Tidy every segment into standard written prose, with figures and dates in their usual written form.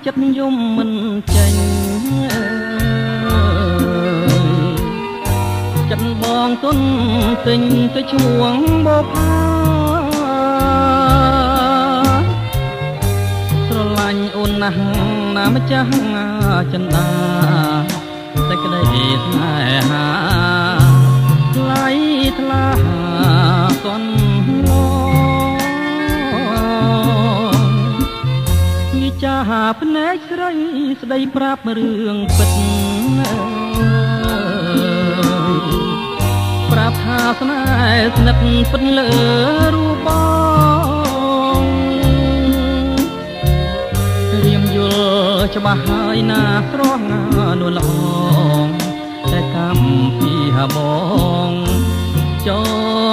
ចិត្តនិយមមិនចេញចិត្តបងទុនទិញទៅជួងបបស្រឡាញ់អូនណាស់ណាម្ចាស់ចិន្តាតែក្តីស្នេហាថ្លៃថ្លាសន់ឡងចាភ្នែកស្រីស្ដីប្រាប់រឿងពិតប្រាប់ថាស្នេហ៍ស្និទ្ធពិតលើរូបបងរៀមយល់ច្បាស់ហើយណាស្រស់ណានួនល្អតែកម្មពីហបងច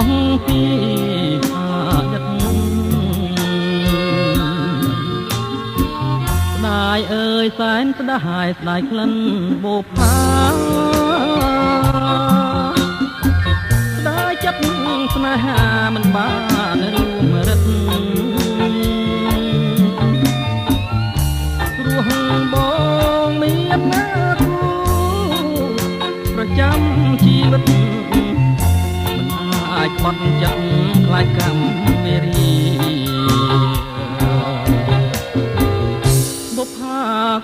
ងពីអើយសែនស្ដាយស្ដាយក្លិនបូផាស្ដាយចិត្តស្នេហាមិនបានរួមរិទ្ធព្រោះបងមានណាគូប្រចាំជីវិតមិនអាចបត់ចិត្តខ្លាចកម្មវេរី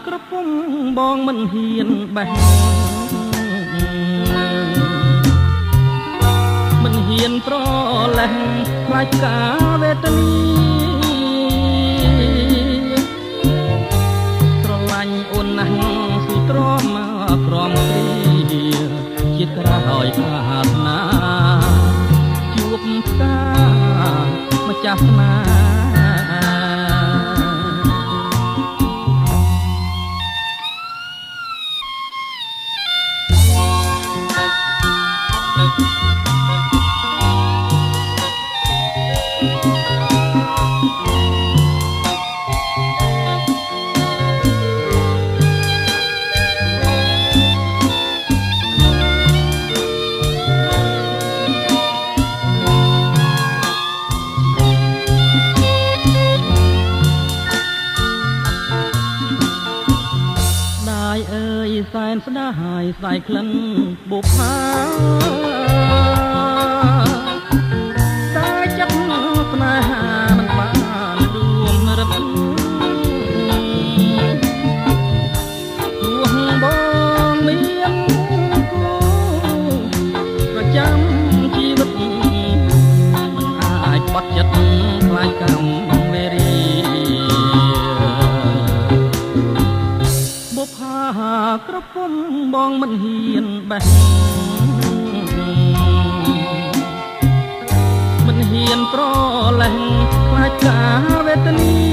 ក្រពុំបងមិនហ៊ានបេះមិនហ៊ានប្រលេះខ្លាចការវេទនីស្រឡាញ់អូនណាស់ស៊ូទ្រាំក្រំព្រីជាតិក្រោយប្រាថ្នាជួបផ្កាម្ចាស់ស្នាសែនស្ដាយស្ដាយក្លិនបុផាតែចិត្តស្នេហាមិនបានរួមរិទ្ធព្រោះបងមានគូប្រចាំជីវិតមិនអាចបត់ចិត្តខ្លាចកម្មវេរីក្រពុំបងមិនហ៊ានបេះមិនហ៊ានប្រលេះខ្លាចការវេទនី